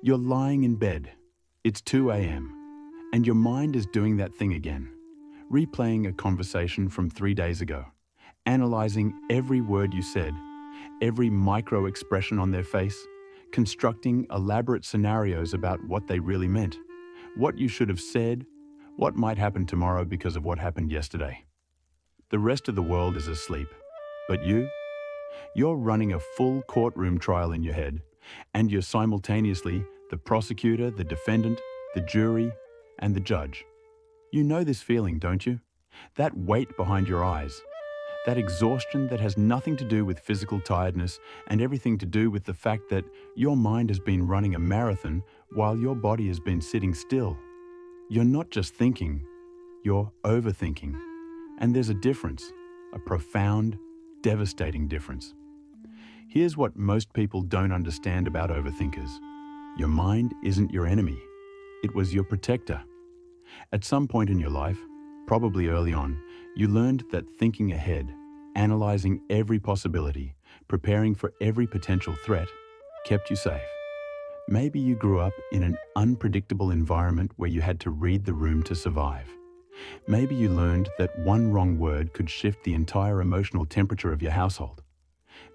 You're lying in bed. It's 2 a.m. and your mind is doing that thing again, replaying a conversation from 3 days ago, analyzing every word you said, every micro expression on their face, constructing elaborate scenarios about what they really meant, what you should have said, what might happen tomorrow because of what happened yesterday. The rest of the world is asleep, but you're running a full courtroom trial in your head, and you're simultaneously the prosecutor, the defendant, the jury, and the judge. You know this feeling, don't you? That weight behind your eyes, that exhaustion that has nothing to do with physical tiredness and everything to do with the fact that your mind has been running a marathon while your body has been sitting still. You're not just thinking, you're overthinking. And there's a difference, a profound, devastating difference. Here's what most people don't understand about overthinkers. Your mind isn't your enemy. It was your protector. At some point in your life, probably early on, you learned that thinking ahead, analyzing every possibility, preparing for every potential threat, kept you safe. Maybe you grew up in an unpredictable environment where you had to read the room to survive. Maybe you learned that one wrong word could shift the entire emotional temperature of your household.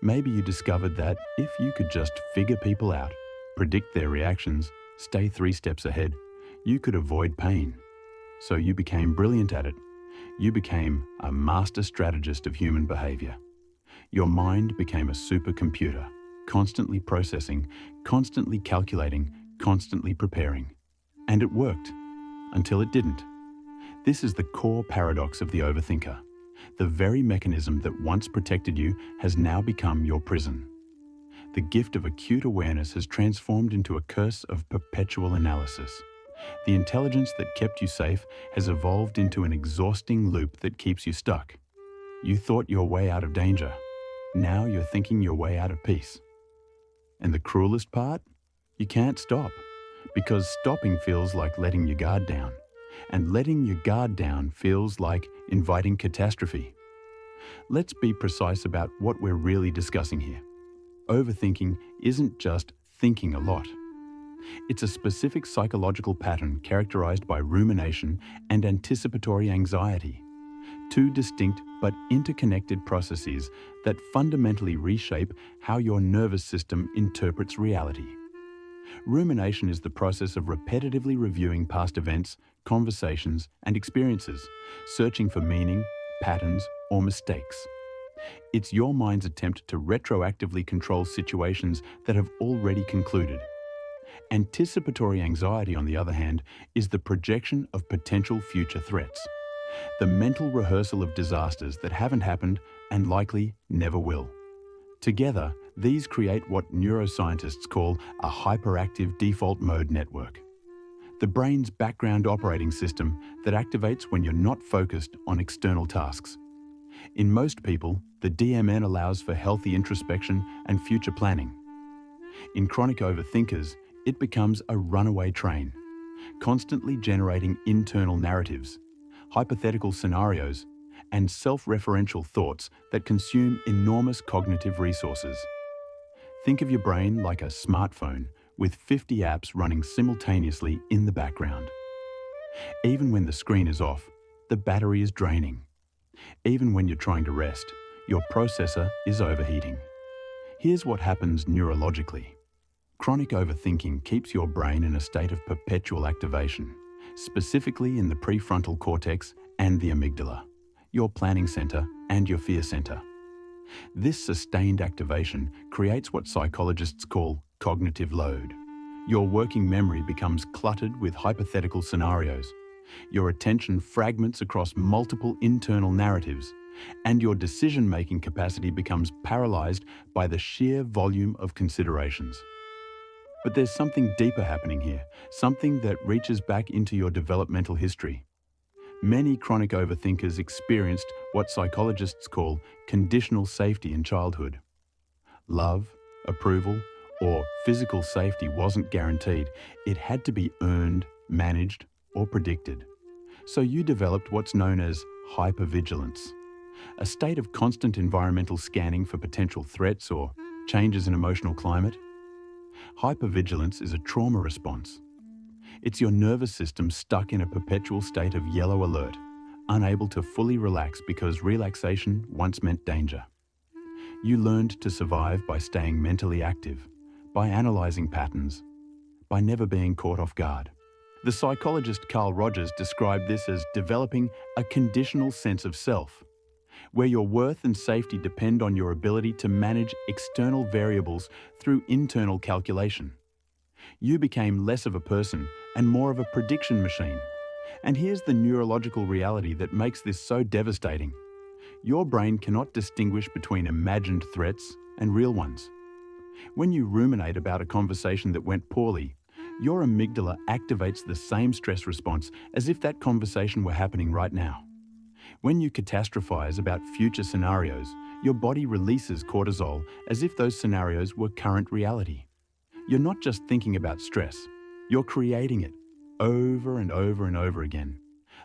Maybe you discovered that if you could just figure people out, predict their reactions, stay 3 steps ahead, you could avoid pain. So you became brilliant at it. You became a master strategist of human behavior. Your mind became a supercomputer, constantly processing, constantly calculating, constantly preparing. And it worked, until it didn't. This is the core paradox of the overthinker. The very mechanism that once protected you has now become your prison. The gift of acute awareness has transformed into a curse of perpetual analysis. The intelligence that kept you safe has evolved into an exhausting loop that keeps you stuck. You thought your way out of danger. Now you're thinking your way out of peace. And the cruelest part? You can't stop, because stopping feels like letting your guard down. And letting your guard down feels like inviting catastrophe. Let's be precise about what we're really discussing here. Overthinking isn't just thinking a lot. It's a specific psychological pattern characterized by rumination and anticipatory anxiety, 2 distinct but interconnected processes that fundamentally reshape how your nervous system interprets reality. Rumination is the process of repetitively reviewing past events, conversations, and experiences, searching for meaning, patterns, or mistakes. It's your mind's attempt to retroactively control situations that have already concluded. Anticipatory anxiety, on the other hand, is the projection of potential future threats, the mental rehearsal of disasters that haven't happened and likely never will. Together, these create what neuroscientists call a hyperactive default mode network, the brain's background operating system that activates when you're not focused on external tasks. In most people, the DMN allows for healthy introspection and future planning. In chronic overthinkers, it becomes a runaway train, constantly generating internal narratives, hypothetical scenarios, and self-referential thoughts that consume enormous cognitive resources. Think of your brain like a smartphone with 50 apps running simultaneously in the background. Even when the screen is off, the battery is draining. Even when you're trying to rest, your processor is overheating. Here's what happens neurologically. Chronic overthinking keeps your brain in a state of perpetual activation, specifically in the prefrontal cortex and the amygdala, your planning center and your fear center. This sustained activation creates what psychologists call cognitive load. Your working memory becomes cluttered with hypothetical scenarios. Your attention fragments across multiple internal narratives, and your decision-making capacity becomes paralyzed by the sheer volume of considerations. But there's something deeper happening here, something that reaches back into your developmental history. Many chronic overthinkers experienced what psychologists call conditional safety in childhood. Love, approval, or physical safety wasn't guaranteed. It had to be earned, managed, or predicted. So you developed what's known as hypervigilance, a state of constant environmental scanning for potential threats or changes in emotional climate. Hypervigilance is a trauma response. It's your nervous system stuck in a perpetual state of yellow alert, unable to fully relax because relaxation once meant danger. You learned to survive by staying mentally active, by analyzing patterns, by never being caught off guard. The psychologist Carl Rogers described this as developing a conditional sense of self, where your worth and safety depend on your ability to manage external variables through internal calculation. You became less of a person and more of a prediction machine. And here's the neurological reality that makes this so devastating. Your brain cannot distinguish between imagined threats and real ones. When you ruminate about a conversation that went poorly, your amygdala activates the same stress response as if that conversation were happening right now. When you catastrophize about future scenarios, your body releases cortisol as if those scenarios were current reality. You're not just thinking about stress, you're creating it over and over and over again.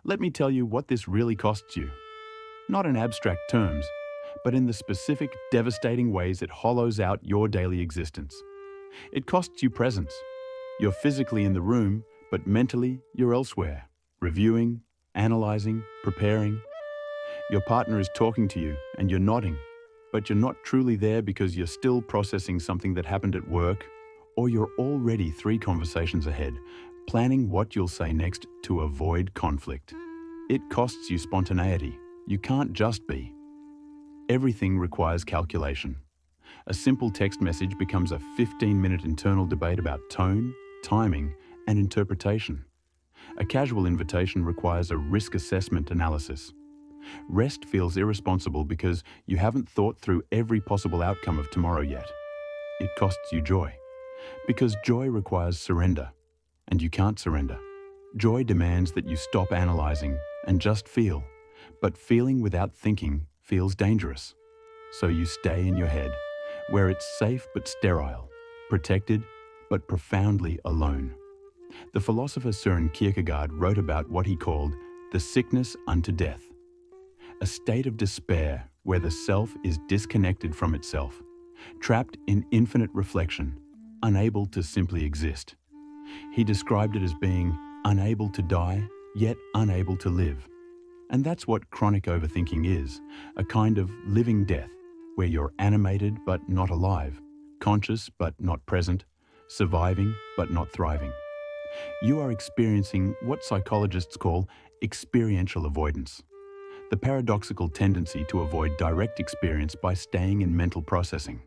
Let me tell you what this really costs you. Not in abstract terms, but in the specific, devastating ways it hollows out your daily existence. It costs you presence. You're physically in the room, but mentally you're elsewhere, reviewing, analyzing, preparing. Your partner is talking to you and you're nodding, but you're not truly there because you're still processing something that happened at work, or you're already 3 conversations ahead, planning what you'll say next to avoid conflict. It costs you spontaneity. You can't just be. Everything requires calculation. A simple text message becomes a 15-minute internal debate about tone, timing, and interpretation. A casual invitation requires a risk assessment analysis. Rest feels irresponsible because you haven't thought through every possible outcome of tomorrow yet. It costs you joy. Because joy requires surrender, and you can't surrender. Joy demands that you stop analyzing and just feel, but feeling without thinking feels dangerous. So you stay in your head, where it's safe but sterile, protected but profoundly alone. The philosopher Søren Kierkegaard wrote about what he called the sickness unto death, a state of despair where the self is disconnected from itself, trapped in infinite reflection, unable to simply exist. He described it as being unable to die, yet unable to live. And that's what chronic overthinking is, a kind of living death, where you're animated but not alive, conscious but not present, surviving but not thriving. You are experiencing what psychologists call experiential avoidance, the paradoxical tendency to avoid direct experience by staying in mental processing.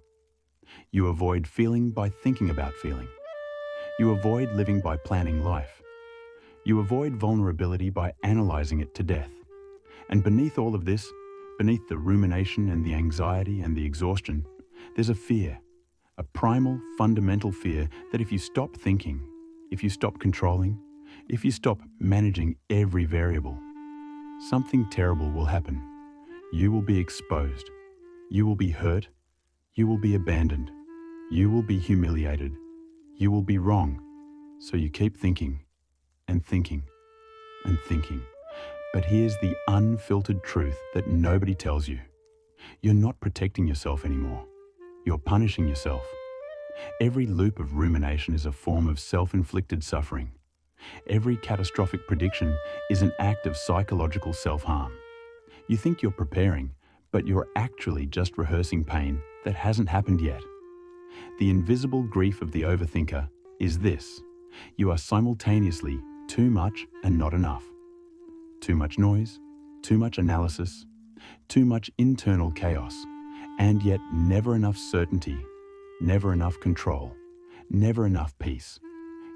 You avoid feeling by thinking about feeling. You avoid living by planning life. You avoid vulnerability by analyzing it to death. And beneath all of this, beneath the rumination and the anxiety and the exhaustion, there's a fear, a primal, fundamental fear that if you stop thinking, if you stop controlling, if you stop managing every variable, something terrible will happen. You will be exposed. You will be hurt. You will be abandoned. You will be humiliated. You will be wrong. So you keep thinking and thinking and thinking. But here's the unfiltered truth that nobody tells you. You're not protecting yourself anymore. You're punishing yourself. Every loop of rumination is a form of self-inflicted suffering. Every catastrophic prediction is an act of psychological self-harm. You think you're preparing, but you're actually just rehearsing pain that hasn't happened yet. The invisible grief of the overthinker is this: you are simultaneously too much and not enough. Too much noise, too much analysis, too much internal chaos, and yet never enough certainty, never enough control, never enough peace.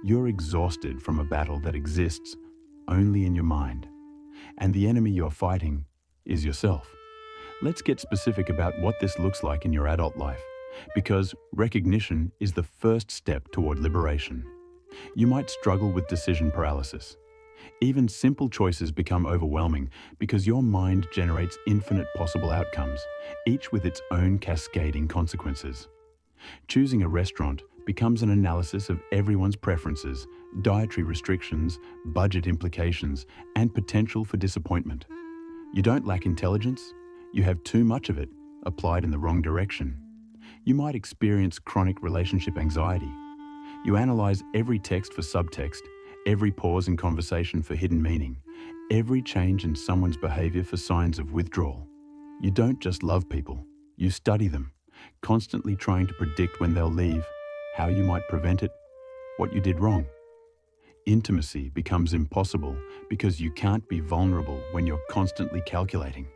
You're exhausted from a battle that exists only in your mind, and the enemy you're fighting is yourself. Let's get specific about what this looks like in your adult life, because recognition is the first step toward liberation. You might struggle with decision paralysis. Even simple choices become overwhelming because your mind generates infinite possible outcomes, each with its own cascading consequences. Choosing a restaurant becomes an analysis of everyone's preferences, dietary restrictions, budget implications, and potential for disappointment. You don't lack intelligence, you have too much of it, applied in the wrong direction. You might experience chronic relationship anxiety. You analyze every text for subtext, every pause in conversation for hidden meaning, every change in someone's behavior for signs of withdrawal. You don't just love people, you study them, constantly trying to predict when they'll leave, how you might prevent it, what you did wrong. Intimacy becomes impossible because you can't be vulnerable when you're constantly calculating.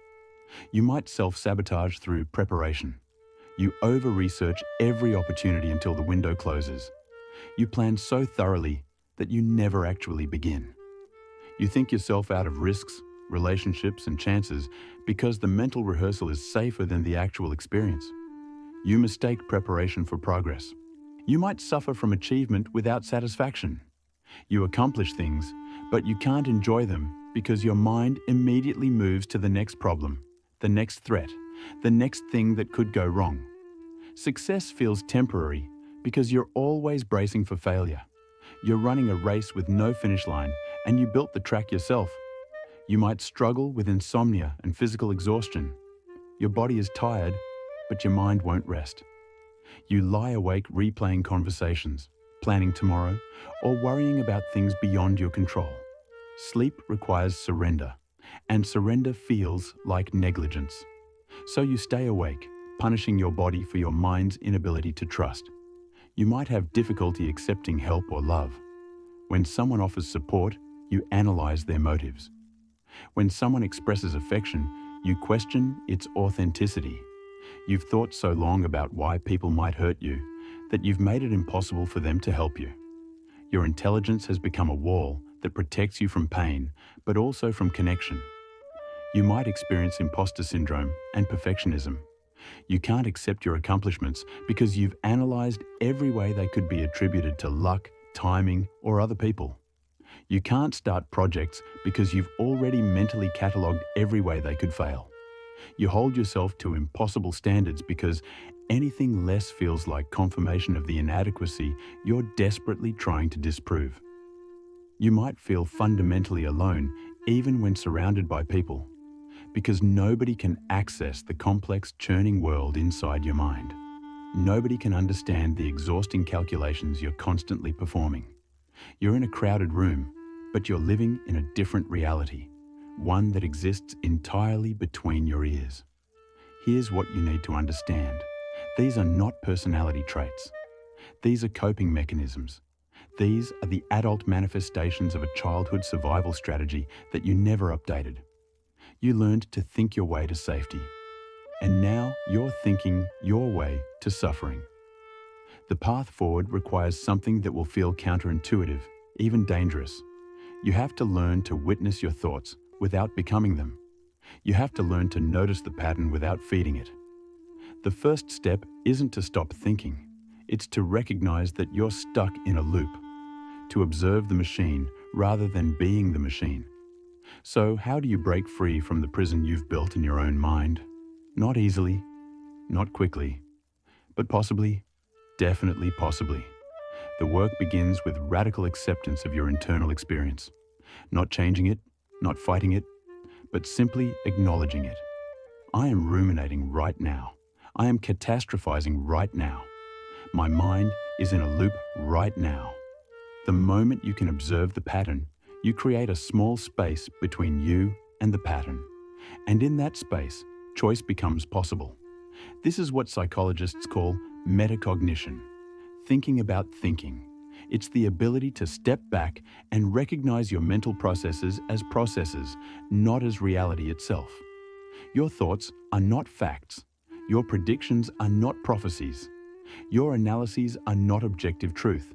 You might self-sabotage through preparation. You over-research every opportunity until the window closes. You plan so thoroughly that you never actually begin. You think yourself out of risks, relationships, and chances because the mental rehearsal is safer than the actual experience. You mistake preparation for progress. You might suffer from achievement without satisfaction. You accomplish things, but you can't enjoy them because your mind immediately moves to the next problem, the next threat, the next thing that could go wrong. Success feels temporary because you're always bracing for failure. You're running a race with no finish line, and you built the track yourself. You might struggle with insomnia and physical exhaustion. Your body is tired, but your mind won't rest. You lie awake replaying conversations, planning tomorrow, or worrying about things beyond your control. Sleep requires surrender, and surrender feels like negligence. So you stay awake, punishing your body for your mind's inability to trust. You might have difficulty accepting help or love. When someone offers support, you analyze their motives. When someone expresses affection, you question its authenticity. You've thought so long about why people might hurt you that you've made it impossible for them to help you. Your intelligence has become a wall that protects you from pain, but also from connection. You might experience imposter syndrome and perfectionism. You can't accept your accomplishments because you've analyzed every way they could be attributed to luck, timing, or other people. You can't start projects because you've already mentally catalogued every way they could fail. You hold yourself to impossible standards because anything less feels like confirmation of the inadequacy you're desperately trying to disprove. You might feel fundamentally alone even when surrounded by people, because nobody can access the complex, churning world inside your mind. Nobody can understand the exhausting calculations you're constantly performing. You're in a crowded room, but you're living in a different reality, one that exists entirely between your ears. Here's what you need to understand. These are not personality traits. These are coping mechanisms. These are the adult manifestations of a childhood survival strategy that you never updated. You learned to think your way to safety, and now you're thinking your way to suffering. The path forward requires something that will feel counterintuitive, even dangerous. You have to learn to witness your thoughts without becoming them. You have to learn to notice the pattern without feeding it. The first step isn't to stop thinking. It's to recognize that you're stuck in a loop, to observe the machine rather than being the machine. So how do you break free from the prison you've built in your own mind? Not easily, not quickly, but possibly, definitely possibly. The work begins with radical acceptance of your internal experience. Not changing it, not fighting it, but simply acknowledging it. I am ruminating right now. I am catastrophizing right now. My mind is in a loop right now. The moment you can observe the pattern, you create a small space between you and the pattern. And in that space, choice becomes possible. This is what psychologists call metacognition, thinking about thinking. It's the ability to step back and recognize your mental processes as processes, not as reality itself. Your thoughts are not facts. Your predictions are not prophecies. Your analyses are not objective truth.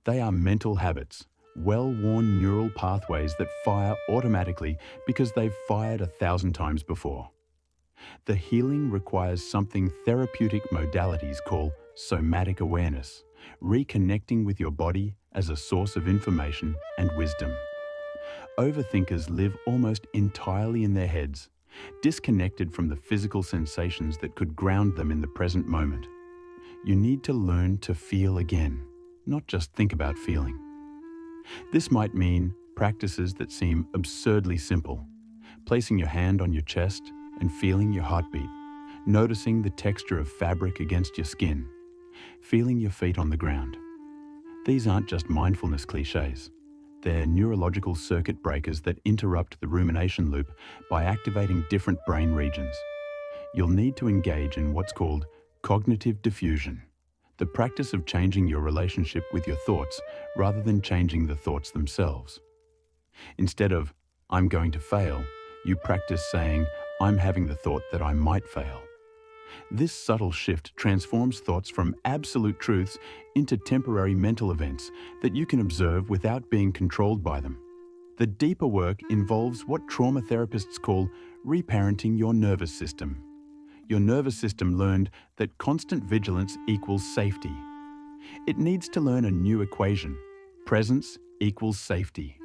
They are mental habits, well-worn neural pathways that fire automatically because they've fired 1,000 times before. The healing requires something therapeutic modalities call somatic awareness, reconnecting with your body as a source of information and wisdom. Overthinkers live almost entirely in their heads, disconnected from the physical sensations that could ground them in the present moment. You need to learn to feel again, not just think about feeling. This might mean practices that seem absurdly simple, placing your hand on your chest and feeling your heartbeat, noticing the texture of fabric against your skin, feeling your feet on the ground. These aren't just mindfulness cliches. They're neurological circuit breakers that interrupt the rumination loop by activating different brain regions. You'll need to engage in what's called cognitive diffusion, the practice of changing your relationship with your thoughts rather than changing the thoughts themselves. Instead of, "I'm going to fail," you practice saying, "I'm having the thought that I might fail." This subtle shift transforms thoughts from absolute truths into temporary mental events that you can observe without being controlled by them. The deeper work involves what trauma therapists call reparenting your nervous system. Your nervous system learned that constant vigilance equals safety. It needs to learn a new equation. Presence equals safety.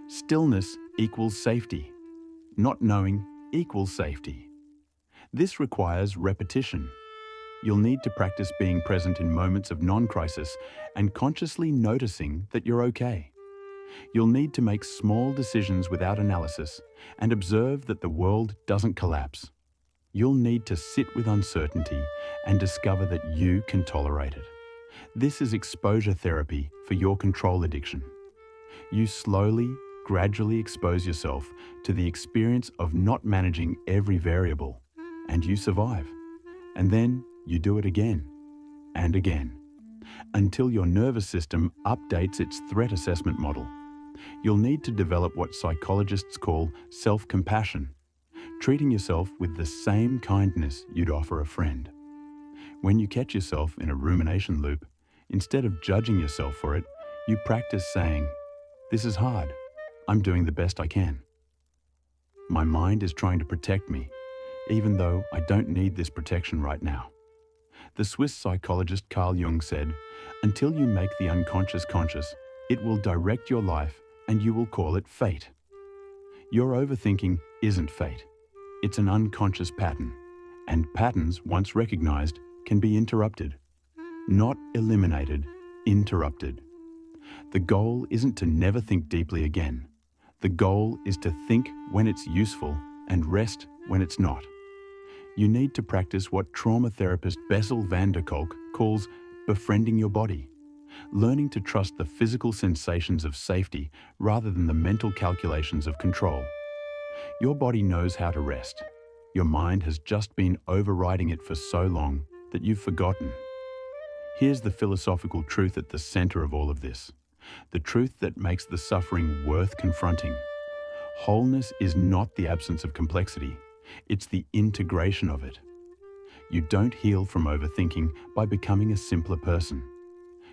Stillness equals safety. Not knowing equals safety. This requires repetition. You'll need to practice being present in moments of non-crisis and consciously noticing that you're okay. You'll need to make small decisions without analysis and observe that the world doesn't collapse. You'll need to sit with uncertainty and discover that you can tolerate it. This is exposure therapy for your control addiction. You slowly, gradually expose yourself to the experience of not managing every variable, and you survive. And then you do it again and again, until your nervous system updates its threat assessment model. You'll need to develop what psychologists call self-compassion, treating yourself with the same kindness you'd offer a friend. When you catch yourself in a rumination loop, instead of judging yourself for it, you practice saying, "This is hard. I'm doing the best I can. My mind is trying to protect me, even though I don't need this protection right now." The Swiss psychologist Carl Jung said, "Until you make the unconscious conscious, it will direct your life and you will call it fate." Your overthinking isn't fate. It's an unconscious pattern, and patterns, once recognized, can be interrupted. Not eliminated, interrupted. The goal isn't to never think deeply again. The goal is to think when it's useful and rest when it's not. You need to practice what trauma therapist Bessel van der Kolk calls befriending your body, learning to trust the physical sensations of safety rather than the mental calculations of control. Your body knows how to rest. Your mind has just been overriding it for so long that you've forgotten. Here's the philosophical truth at the center of all of this, the truth that makes the suffering worth confronting. Wholeness is not the absence of complexity, it's the integration of it. You don't heal from overthinking by becoming a simpler person.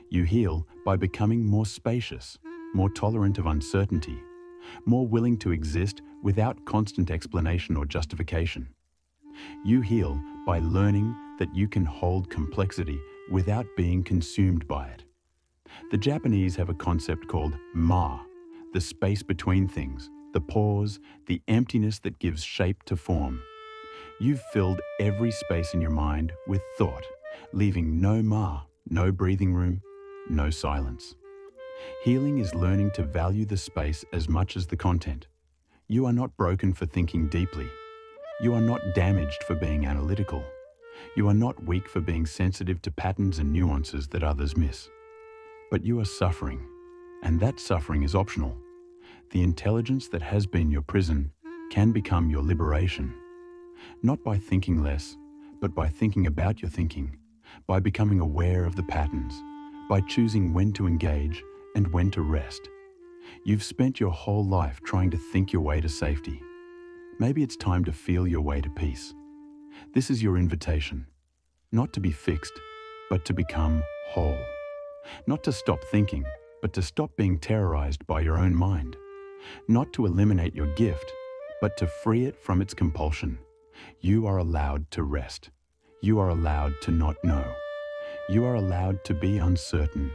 You heal by becoming more spacious, more tolerant of uncertainty, more willing to exist without constant explanation or justification. You heal by learning that you can hold complexity without being consumed by it. The Japanese have a concept called ma, the space between things, the pause, the emptiness that gives shape to form. You've filled every space in your mind with thought, leaving no ma, no breathing room, no silence. Healing is learning to value the space as much as the content. You are not broken for thinking deeply. You are not damaged for being analytical. You are not weak for being sensitive to patterns and nuances that others miss. But you are suffering, and that suffering is optional. The intelligence that has been your prison can become your liberation. Not by thinking less, but by thinking about your thinking, by becoming aware of the patterns, by choosing when to engage and when to rest. You've spent your whole life trying to think your way to safety. Maybe it's time to feel your way to peace. This is your invitation, not to be fixed, but to become whole. Not to stop thinking, but to stop being terrorized by your own mind. Not to eliminate your gift, but to free it from its compulsion. You are allowed to rest. You are allowed to not know. You are allowed to be uncertain.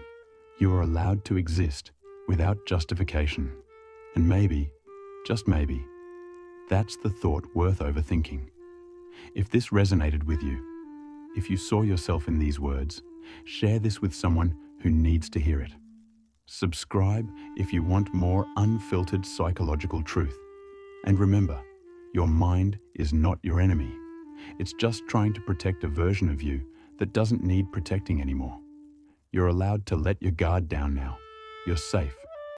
You are allowed to exist without justification. And maybe, just maybe, that's the thought worth overthinking. If this resonated with you, if you saw yourself in these words, share this with someone who needs to hear it. Subscribe if you want more unfiltered psychological truth. And remember, your mind is not your enemy. It's just trying to protect a version of you that doesn't need protecting anymore. You're allowed to let your guard down now. You're safe.